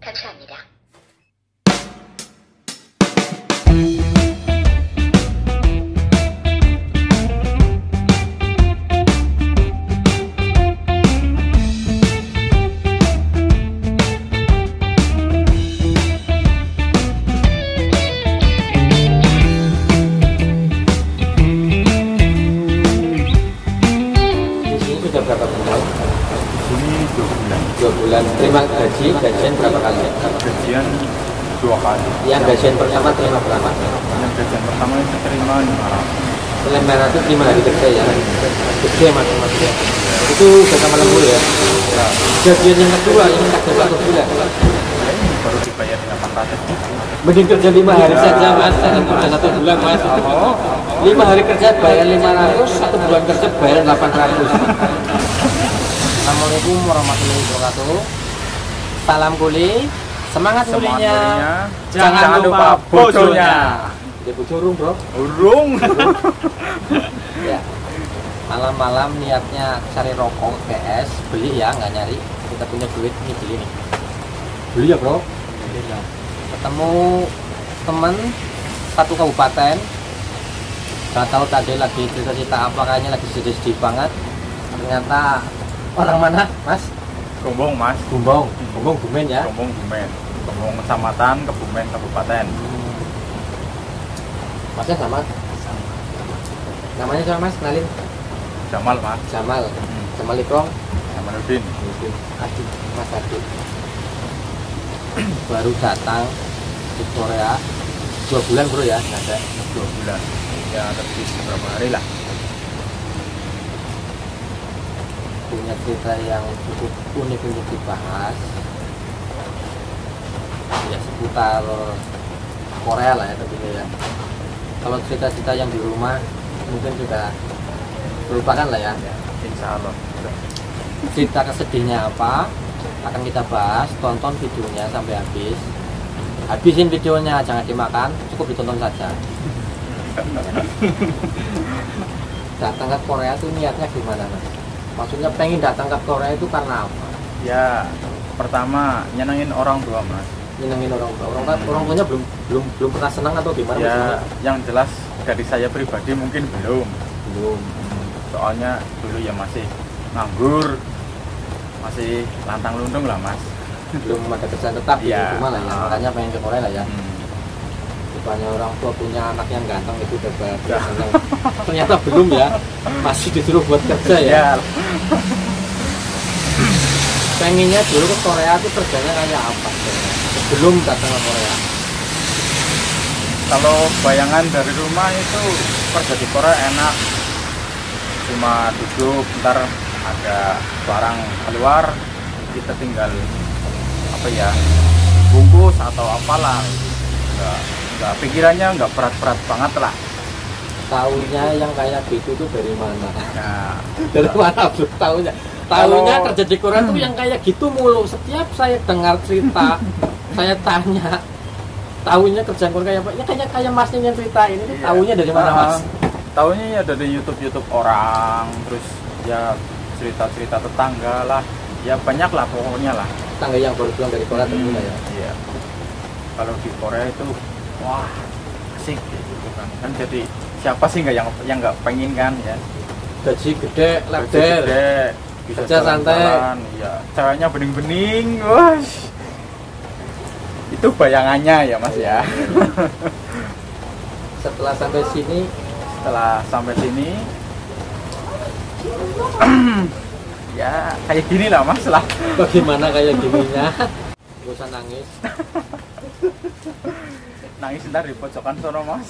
감사합니다. Sudah berapa bulan? Ini 2 bulan. 2 bulan. Terima gajian berapa kali? Gajian 2 kali. Yang gajian pertama terima berapa? Yang gajian pertama itu terima 500. Lembaran itu 5 hari kerja ya? Gede mas ya? Itu udah sama lembur ya? Ya, Gajian yang kedua ini gajian 1 bulan. ini baru dibayar 800. Mending kerja 5 hari saja mas, jangan kerja 1 bulan mas. 5 hari kerja bayar 500, 1 bulan kerja bayar 800. Assalamualaikum warahmatullahi wabarakatuh. Salam kuli, semangat kulinya, jangan lupa bojonya. Ya bojo urung bro. Urung. Ya. Malam-malam niatnya cari rokok PS, beli ya, nggak nyari. Kita punya duit ini beli nih. Beli ya bro. Ketemu temen satu kabupaten, nggak tahu tadi lagi cerita-cerita apa, kayaknya lagi sedih-sedih banget. Ternyata orang mana mas? Gombong mas. Gumbong Bumen ya. Gombong Bumen. Gombong kecamatan, Kebumen kabupaten. Masnya sama? Namanya siapa mas? Kenalin. Jamal mas. Jamal. Jamal Ikrong. Jamaluddin. Adi, Mas Adi. Baru datang di Korea 2 bulan bro ya, ada 2 bulan. Ya lebih beberapa hari lah. punya cerita yang cukup unik untuk dibahas ya, seputar Korea lah ya tentunya ya. Kalau cerita-cerita yang di rumah mungkin juga terlupakan lah ya. Insya Allah. Cerita kesedihnya apa akan kita bahas, tonton videonya sampai habis. Habisin videonya, jangan dimakan, cukup ditonton saja. Datang ke Korea itu niatnya gimana mas? Maksudnya pengen datang ke Korea itu karena apa? Ya, pertama nyenengin orang tua mas. Nyenengin orang tua. Orang tuanya belum pernah senang atau gimana? Ya, maksudnya? yang jelas dari saya pribadi mungkin belum. Soalnya dulu ya masih nganggur, masih lantang luntung lah mas. Belum ada kerjaan tetap di Ya. rumah lah ya. Makanya pengen ke Korea lah ya. Rupanya orang tua punya anak yang ganteng itu udah bahagia senang. Ternyata belum ya, masih disuruh buat kerja ya. Ya, Pengennya dulu ke Korea itu kerjanya kayak apa? Sebelum datang ke Korea. kalau bayangan dari rumah itu kerja di Korea enak, cuma duduk, ntar ada barang keluar, kita tinggal apa ya, bungkus atau apalah. Enggak, pikirannya nggak berat-berat banget lah. Tahunya yang kayak gitu tuh dari mana? Nah, Dari mana bro tahunya? Tahunya kerja di Korea tuh yang kayak gitu mulu. Setiap saya dengar cerita, saya tanya, tahunya kerja Korea apa? Ya kayak masnya yang cerita ini, iya. tahunya dari mana mas? Tahunya ya dari YouTube orang, terus ya cerita-cerita tetangga lah, ya banyak lah pokoknya lah. Tangga yang baru pulang dari Korea tentunya ya. Iya. Kalau di Korea itu wah asik gitu kan jadi siapa sih nggak yang nggak pengen kan ya. Gaji gede, Gaji lebar, gede, bisa kerja santai. jalan-jalan, iya, ceweknya bening-bening, wah. Itu bayangannya ya mas ya. Setelah sampai sini, ya kayak gini lah mas lah. bagaimana kayak gininya? Gak usah nangis. Nangis ntar di pojokan sono mas.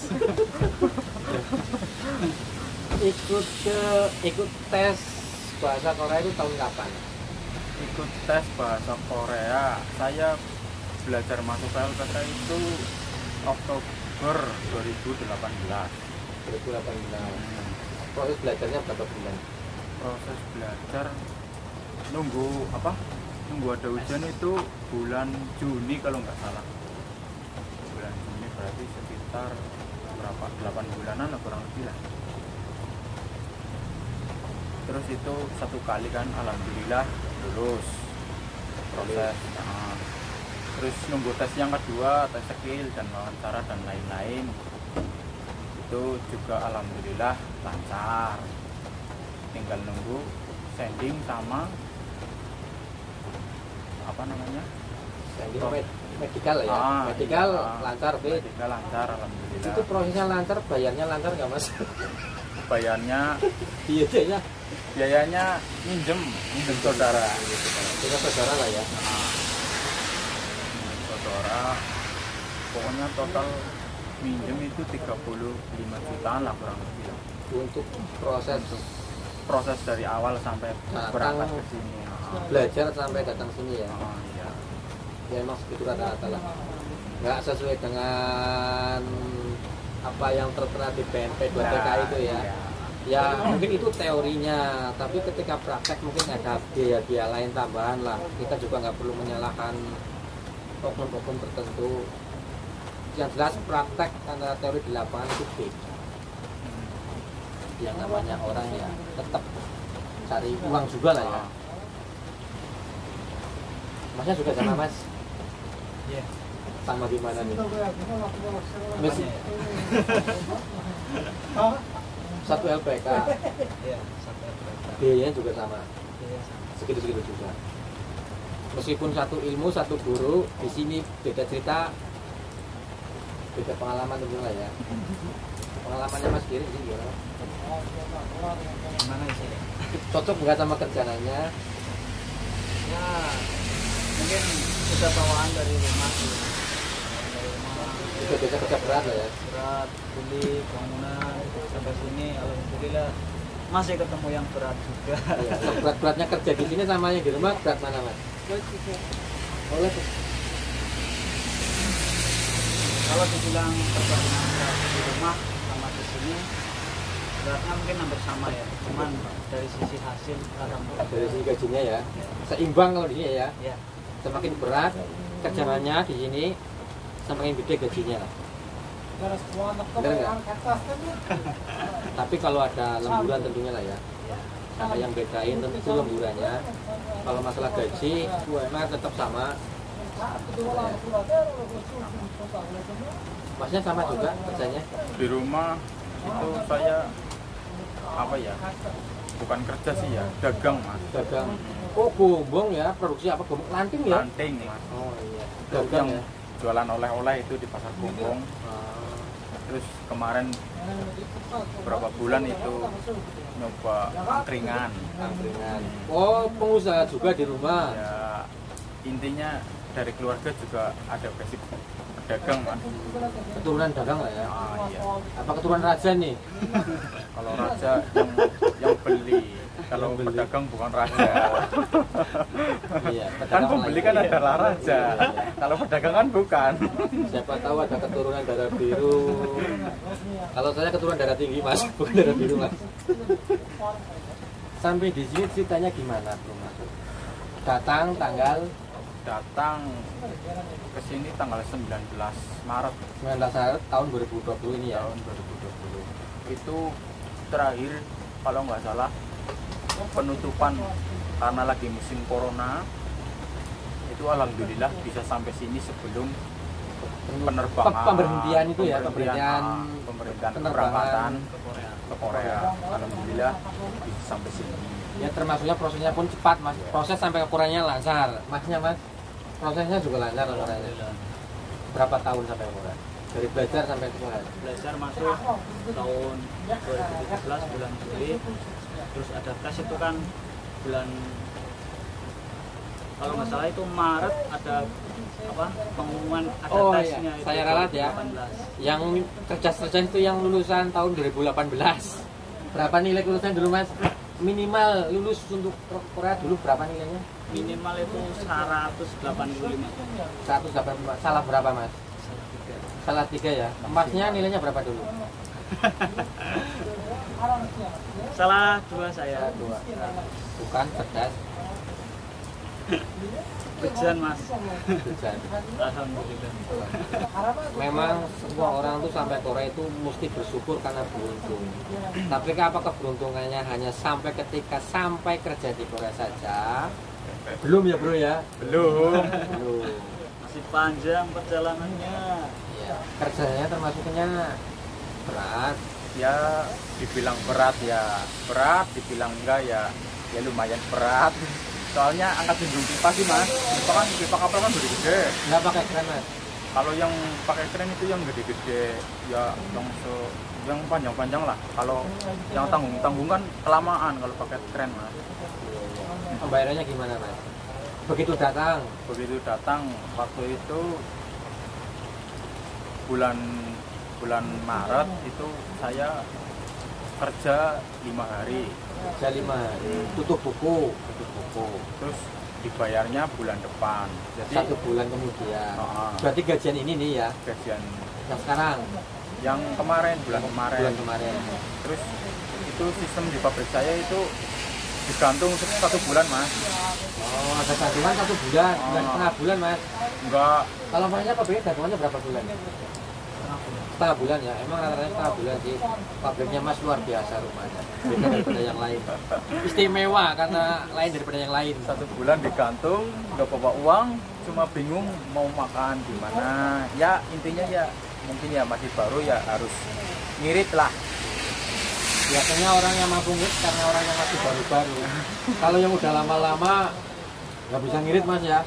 Ikut tes bahasa Korea itu tahun kapan? Ikut tes bahasa Korea, saya belajar masuk PLPK itu Oktober 2018. 2018. Proses belajarnya berapa bulan? Proses belajar nunggu ada ujian itu bulan Juni kalau nggak salah. Bulan Juni berarti sekitar berapa, 8 bulanan atau kurang lebih lah. Terus itu 1 kali kan alhamdulillah lulus proses. Nah, terus nunggu tes yang kedua, tes skill dan wawancara dan lain-lain. Itu juga alhamdulillah lancar, tinggal nunggu sending sama apa namanya, Jadi medical ya, medical lancar fit. medical lancar alhamdulillah. Itu prosesnya lancar, bayarnya lancar nggak mas? Bayarnya Biayanya biayanya minjem saudara. kita saudara lah ya. Minjem saudara, pokoknya total minjem itu 35 jutaan lah kurang lebih lah. Untuk proses Dari awal sampai berangkat ke sini. belajar sampai datang sini ya. Iya. Ya emang segitu rata-rata lah. Nggak sesuai dengan apa yang tertera di PNP 2TK itu ya. Iya. Ya mungkin itu teorinya, tapi ketika praktek mungkin ada biaya-biaya lain tambahan lah. Kita juga nggak perlu menyalahkan oknum-oknum tertentu. Yang jelas praktek antara teori di lapangan itu beda. Yang namanya orang ya tetap cari uang juga lah ya. Masnya juga sama mas? Iya. Sama di mana nih? Mas, satu LPK, Iya, sampai berapa? biayanya juga sama, Iya, sama. segitu-segitu juga. Meskipun satu ilmu, satu guru, di sini beda cerita, beda pengalaman tentu lah ya. Pengalamannya Mas Giri sih gimana? Gimana sih? Cocok nggak sama kerjaannya? Ya, mungkin sudah bawaan dari rumah sih. Dari rumah Juga biasa kerja berat lah ya. berat, kuli, bangunan sampai sini alhamdulillah masih ketemu yang berat juga. Iya, berat-beratnya kerja di sini sama yang di rumah berat mana Mas? Oleh Kalau dibilang perbandingan berat di rumah sama di sini beratnya mungkin hampir sama ya. Cuman dari sisi hasil alhamdulillah. dari sini gajinya ya, seimbang kalau di sini ya. Ya, Semakin berat kerjaannya di sini, semakin gede gajinya lah. Bener nggak? Tapi kalau ada lemburan tentunya lah ya. ya. Nah, yang bedain tentu lemburannya. Kalau masalah gaji, UMR tetap sama. Masnya sama juga kerjanya? Di rumah itu saya apa ya? Bukan kerja sih ya, dagang mas. Dagang. Oh, gombong ya, produksi apa gombong? Lanting ya? Lanting mas. Oh iya. Itu Dagang yang ya. jualan oleh-oleh itu di pasar Gombong. Ah, Terus kemarin beberapa bulan itu nyoba angkringan. angkringan. Oh, pengusaha juga di rumah. Ya intinya dari keluarga juga ada basic pedagang mas. Keturunan dagang lah ya. Iya. Apa keturunan raja nih? Kalau raja yang beli, kalau Yang beli. pedagang bukan raja. Iya. Kan pedagang pembeli lah kan itu. adalah raja. Iya, iya. Kalau pedagang kan bukan. Siapa tahu ada keturunan darah biru. Kalau saya keturunan darah tinggi mas, bukan darah biru mas. Sampai di sini ceritanya gimana bro mas? Datang tanggal Datang ke sini tanggal 19 Maret 19 Maret tahun 2020 ini ya. tahun 2020. Itu terakhir kalau nggak salah penutupan karena lagi musim corona. Itu alhamdulillah bisa sampai sini sebelum penerbangan Pemberhentian itu ya, pemberhentian pemberhentian penerbangan keberangkatan Ke Korea. ke Korea. Alhamdulillah bisa sampai sini. ya, termasuknya prosesnya pun cepat mas. Proses sampai ke Koreanya lancar. Masnya mas, prosesnya juga lancar ke Koreanya. Alhamdulillah. Berapa tahun sampai ke Korea? Dari belajar sampai ke Korea? Belajar masuk tahun 2017 bulan Juli, terus ada tes itu kan bulan, kalau nggak salah itu Maret ada apa pengumuman ada Oh, tesnya iya. itu Saya ralat ya. 2018. Yang cerdas-cerdas itu yang lulusan tahun 2018. Berapa nilai lulusan dulu mas? Minimal lulus untuk Korea dulu berapa nilainya? Minimal itu 185. 184. Salah berapa mas? Salah 3 ya. Masnya nilainya berapa dulu? Salah 2 saya. Dua. Bukan cerdas. Hujan mas. Hujan. Alhamdulillah. Memang semua orang tuh sampai Korea itu mesti bersyukur karena beruntung. Tapi apa keberuntungannya hanya sampai ketika sampai kerja di Korea saja? Belum ya bro ya? Belum. Belum. Masih panjang perjalanannya. Iya. Kerjanya termasuknya berat. Ya dibilang berat ya berat, dibilang enggak ya lumayan berat. Soalnya angkat junjung pipa sih mas, pipa kapal kan gede-gede. Nggak pakai keren mas. Kalau yang pakai kren itu yang gede-gede, ya yang panjang-panjang lah. Kalau yang tanggung-tanggung kan kelamaan kalau pakai kren mas. Pembayarannya gimana mas? Begitu datang waktu itu bulan Maret itu saya kerja 5 hari. Kerja 5 hari, tutup buku. Terus dibayarnya bulan depan. Jadi 1 bulan kemudian. Berarti gajian ini nih ya? gajian Yang sekarang? yang kemarin bulan kemarin. Terus itu sistem di pabrik saya itu digantung 1 bulan mas. Oh, ada gantungan 1 bulan, setengah bulan mas. Enggak, Kalau makanya pabriknya gantungannya berapa bulan? Setengah bulan ya, emang rata-rata setengah bulan sih. Pabriknya mas luar biasa rumahnya, beda daripada yang lain. Istimewa karena lain daripada yang lain. 1 bulan digantung, nggak bawa uang, cuma bingung mau makan di mana. Ya intinya ya mungkin ya masih baru ya harus ngirit lah. Biasanya orang yang mampu ngirit karena orang yang masih baru-baru. Kalau yang udah lama-lama nggak bisa ngirit mas ya.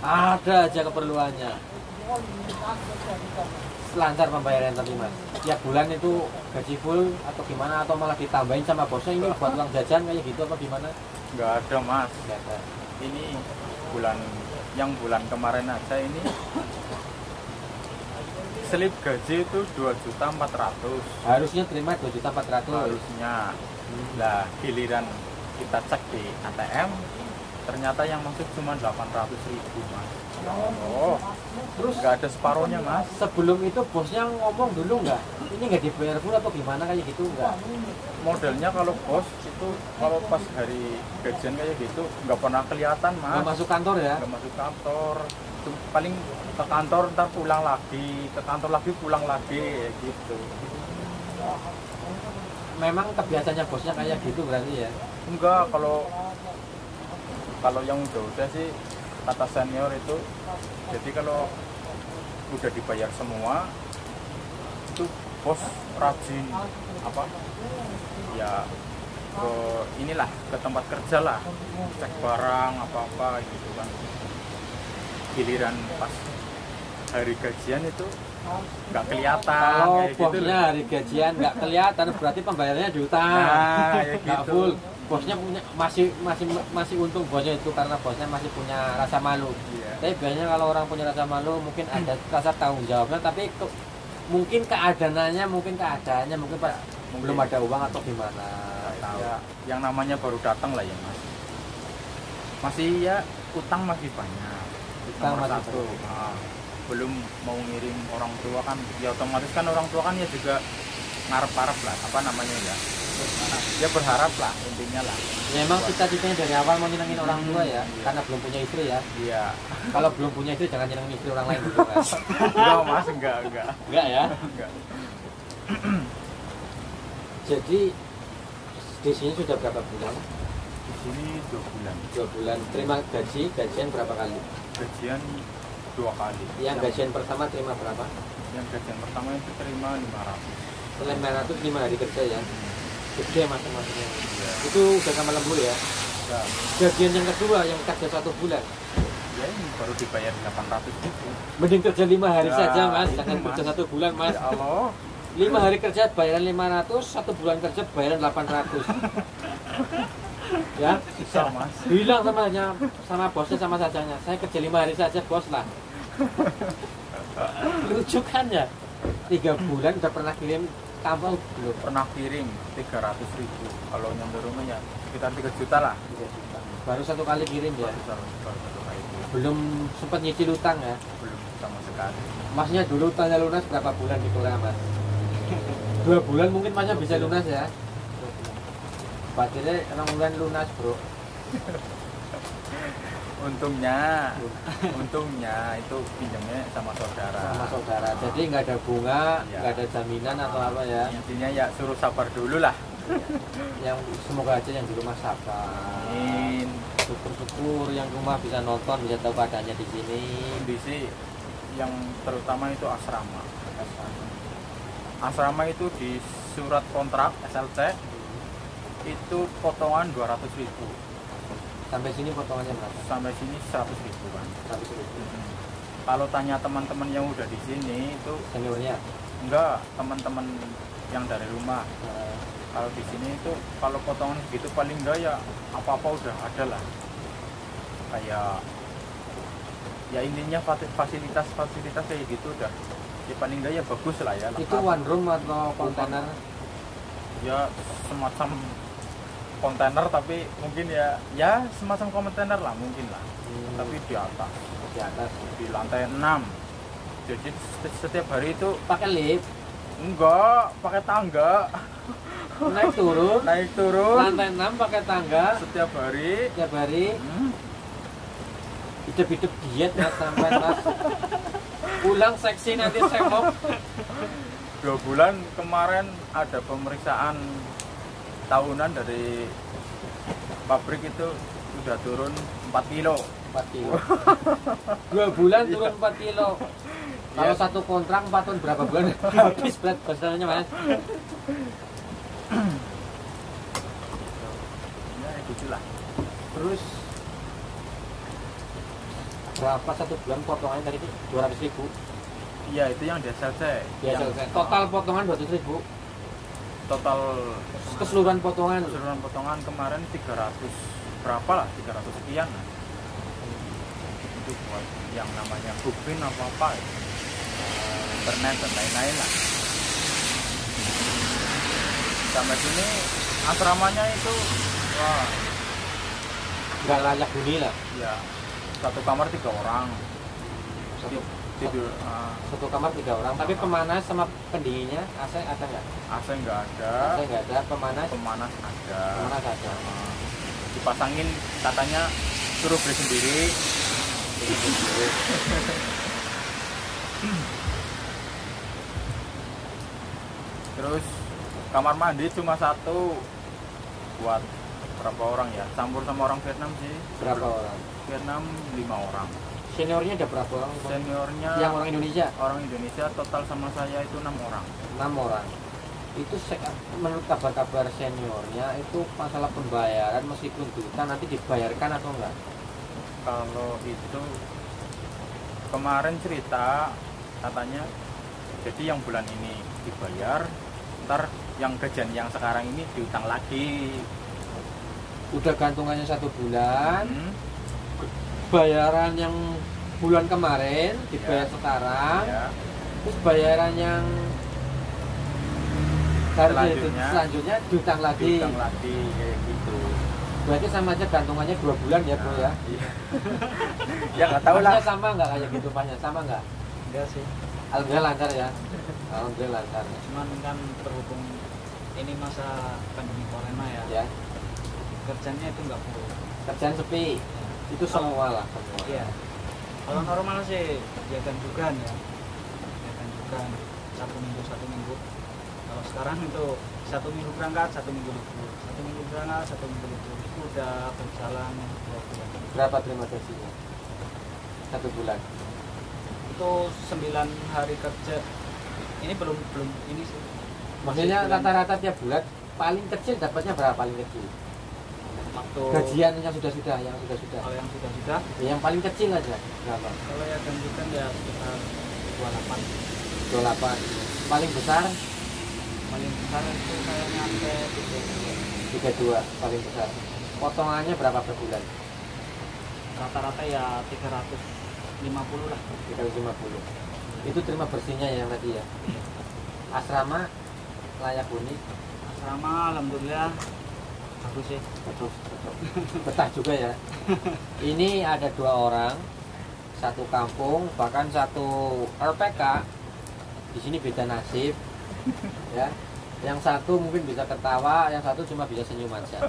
Ada aja keperluannya. Lancar pembayaran tadi mas. Tiap bulan itu gaji full atau gimana, atau malah ditambahin sama bosnya ini buat uang jajan kayak gitu apa gimana? Nggak ada mas. Nggak ada. Ini bulan kemarin aja ini selip gaji itu 2.400.000 Harusnya terima 2.400.000. harusnya. Lah giliran kita cek di ATM ternyata yang masuk cuma 800.000 mas. Oh, Terus nggak ada separohnya mas. sebelum itu bosnya ngomong dulu nggak? Ini nggak dibayar full atau gimana kayak gitu nggak? Modelnya kalau bos itu kalau pas hari gajian kayak gitu nggak pernah kelihatan mas. Nggak masuk kantor ya? Nggak masuk kantor. Itu paling ke kantor ntar pulang lagi, ke kantor lagi pulang lagi gitu. Memang kebiasaannya bosnya kayak gitu berarti ya? Enggak, kalau yang udah sih kata senior itu, jadi kalau udah dibayar semua itu bos rajin apa ya ke inilah ke tempat kerja lah, cek barang apa gitu kan. Giliran pas hari gajian itu nggak kelihatan. Kalau kayak gitu bosnya loh. hari gajian nggak kelihatan berarti pembayarannya diutang. Nah, ya Nggak gitu. full. Bosnya punya masih untung bosnya itu karena bosnya masih punya rasa malu. Iya. Tapi biasanya kalau orang punya rasa malu mungkin ada rasa tanggung jawabnya, tapi mungkin keadaannya mungkin pas Mungkin. belum ada uang atau gimana. Tahu. Ya, yang namanya baru datang lah ya mas. Masih ya utang masih banyak. Utang Nomor masih satu. Nah, belum mau ngirim orang tua kan, ya otomatis kan orang tua kan ya juga ngarep-harap lah, apa namanya ya. Dia berharap lah intinya lah. Ya, emang cita-citanya dari awal mau nyenengin orang tua ya, karena belum punya istri ya. Iya. Kalau belum punya istri jangan nyenengin istri orang lain gitu kan. Enggak mas, enggak. Enggak ya. Enggak. Jadi di sini sudah berapa bulan? Di sini 2 bulan. 2 bulan. Terima gajian berapa kali? Gajian 2 kali. Yang gajian pertama terima berapa? Yang gajian pertama itu terima 500. 505 hari kerja ya. Gede masing-masingnya. Iya. Itu udah sama lembur ya. Ya, Gajian yang kedua yang kerja 1 bulan. ya ini baru dibayar 800 gitu. Mending kerja 5 hari Ya, saja mas, itu, jangan Mas. kerja 1 bulan mas. Ya Allah. 5 hari kerja bayaran 500, 1 bulan kerja bayaran 800. Ya, Susah mas. bilang sama bosnya sama sajanya, saya kerja 5 hari saja bos lah. Lucu kan ya? 3 bulan udah pernah kirim tambah belum? Pernah kirim 300.000. Kalau nyampe rumah ya sekitar 3 juta lah. Baru 1 kali kirim ya. Baru satu kali itu. Belum sempat nyicil utang ya. Belum sama sekali. Masnya dulu tanya lunas berapa bulan di Korea mas? 2 bulan mungkin masnya bisa lunas ya. Batirnya 6 bulan lunas bro. Untungnya itu pinjamnya sama saudara. Sama saudara. Jadi nggak ada bunga, Ya. nggak ada jaminan atau apa ya. Intinya ya suruh sabar dulu lah. Yang semoga aja yang di rumah sabar. Amin. Syukur-syukur yang rumah bisa nonton, bisa tahu keadaannya di sini. Kondisi yang terutama itu asrama. Asrama itu di surat kontrak SLC itu potongan 200.000. Sampai sini potongannya berapa? Sampai sini 100.000 kan. 100.000. Kalau tanya teman-teman yang udah di sini itu Seniornya? enggak, teman-teman yang dari rumah. Kalau di sini itu kalau potongan gitu paling enggak ya apa-apa udah ada lah. Kayak ya intinya fasilitas kayak gitu udah ya paling enggak ya bagus lah ya. Itu one room atau kontainer? Ya semacam kontainer tapi mungkin ya semacam kontainer lah mungkin lah. Tapi di atas di lantai 6. Jadi setiap hari itu Pakai lift? enggak pakai tangga. Naik turun? Naik turun Lantai 6 pakai tangga? setiap hari. Tiap hari? Hidup-hidup diet mas sampai mas pulang seksi nanti semok. 2 bulan kemarin ada pemeriksaan tahunan dari pabrik itu udah turun 4 kilo. 4 kilo 2 bulan turun 4 kilo. Kalau Iya. satu kontrak 4 tahun berapa bulan habis berat badannya mas? Ya gitulah. Terus berapa satu bulan potongannya tadi itu? 200.000. Iya itu yang di SLC. Biasa Yang total potongan 200.000. total Keseluruhan potongan keseluruhan potongan kemarin 300 berapa lah 300 sekian lah. Itu buat yang namanya bukpin apa internet dan lain-lain lah. Sampai sini asramanya itu wah nggak layak huni lah. ya satu kamar 3 orang Satu, tidur satu kamar 3 orang. Tapi pemanas sama pendinginnya AC ada nggak? AC nggak ada, AC nggak ada. Pemanas ada. pemanas ada. Dipasangin katanya suruh beli sendiri. Terus kamar mandi cuma 1 buat berapa orang ya? Campur sama orang Vietnam sih. Berapa orang? Vietnam 5 orang. Seniornya ada berapa orang? Seniornya Yang orang Indonesia orang Indonesia total sama saya itu 6 orang. 6 orang. Itu menurut kabar-kabar seniornya itu masalah pembayaran meskipun duta nanti dibayarkan atau enggak? Kalau itu kemarin cerita katanya jadi yang bulan ini dibayar, ntar yang gajian yang sekarang ini diutang lagi. Udah gantungannya 1 bulan, Hmm, bayaran yang bulan kemarin dibayar Ya. sekarang, ya. terus bayaran yang Selanjutnya diutang lagi. Diutang lagi kayak gitu. Berarti sama aja gantungannya 2 bulan ya bro ya? Iya. Ya nggak tahu lah. Pasnya sama nggak kayak gitu pasnya? Sama nggak? Enggak sih, Alhamdulillah lancar ya? Alhamdulillah lancar cuman kan berhubung ini masa pandemi corona ya, ya. kerjanya itu nggak full. Kerjaan sepi, itu semua lah semua. Iya, kalau normal sih ya ganjukan ya, satu minggu. Kalau sekarang itu 1 minggu berangkat, 1 minggu libur, 1 minggu berangkat, 1 minggu libur. Itu udah berjalan 2 bulan. Berapa terima gajinya? 1 bulan. Itu 9 hari kerja. Ini belum ini sih. Maksudnya Masih bulan. rata-rata tiap bulan paling kecil dapatnya berapa paling kecil? Waktu Gajian yang sudah kalau yang sudah yang paling kecil aja berapa? kalau ya ganjukan ya sekitar 28. 28. Paling besar Paling besar itu kayaknya sampai 32 paling besar. Potongannya berapa per bulan? rata-rata ya 350 lah. 350. Itu terima bersihnya ya yang tadi ya. Asrama layak huni, Asrama alhamdulillah bagus sih. bagus, betah juga ya. Ini ada 2 orang, satu kampung, bahkan satu RPK. Di sini beda nasib, ya. Yang satu mungkin bisa tertawa, yang satu cuma bisa senyum aja.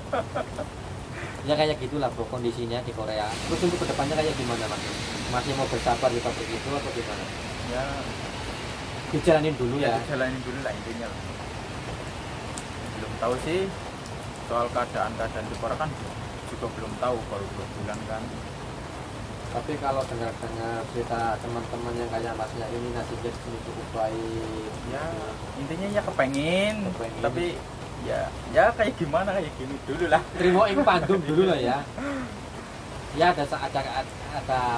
Ya kayak gitulah bro kondisinya di Korea. Terus untuk kedepannya kayak gimana mas? Masih mau bersabar di pabrik itu atau gimana? Ya, Dijalanin dulu ya. jalanin dulu lah intinya lah. Belum tahu sih soal keadaan di Korea kan juga belum tahu, baru 2 bulan kan. Tapi kalau dengar-dengar cerita teman-teman yang kayak masnya ini nasibnya sini cukup baik, Ya intinya ya kepengen. Kepengen. Tapi ya kayak gimana, kayak gini dulu lah. terima ing pandum dulu lah ya. Ya ada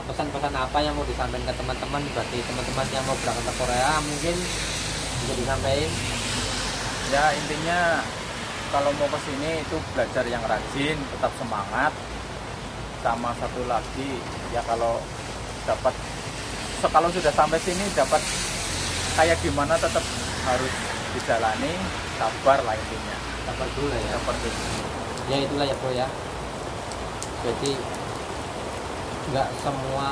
pesan-pesan apa yang mau disampaikan ke teman-teman, bagi teman-teman yang mau berangkat ke Korea mungkin bisa disampaikan. Ya intinya kalau mau ke sini itu belajar yang rajin, tetap semangat. Sama satu lagi ya, kalau sudah sampai sini dapat kayak gimana tetap harus dijalani, sabar lah intinya. Sabar dulu lah ya. Sabar dulu. Ya itulah ya bro ya. Jadi nggak semua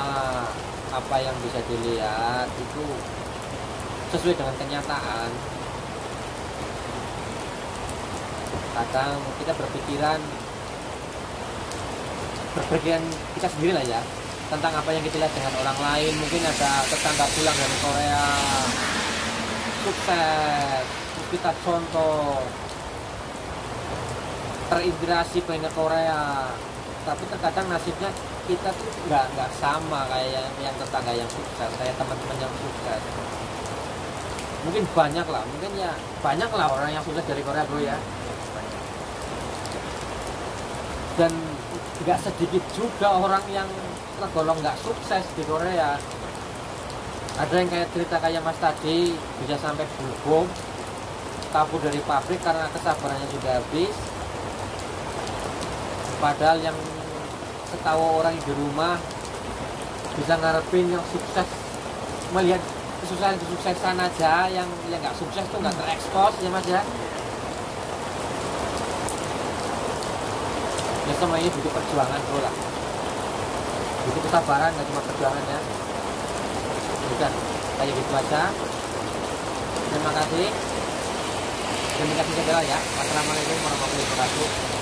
apa yang bisa dilihat itu sesuai dengan kenyataan. Kadang kita berpikiran kita sendiri lah ya, tentang apa yang kita lihat dengan orang lain. Mungkin ada tetangga pulang dari Korea sukses, kita contoh terinspirasi pengen ke Korea, tapi terkadang nasibnya kita tuh nggak sama kayak yang tetangga yang sukses, kayak teman-teman yang sukses. Mungkin banyak lah orang yang sukses dari Korea bro ya. Dan nggak sedikit juga orang yang tergolong nggak sukses di Korea. Ada yang kayak cerita kayak Mas tadi, bisa sampai bulgong, kabur dari pabrik karena kesabarannya sudah habis. Padahal yang setahu orang di rumah bisa ngarepin yang sukses, melihat kesuksesan aja, yang nggak sukses tuh nggak terekspos ya Mas ya. Ya semuanya butuh perjuangan bro lah, butuh kesabaran, nggak cuma perjuangan ya. Udah kayak gitu aja. Terima kasih. Demikian saja ya. Wassalamualaikum warahmatullahi wabarakatuh.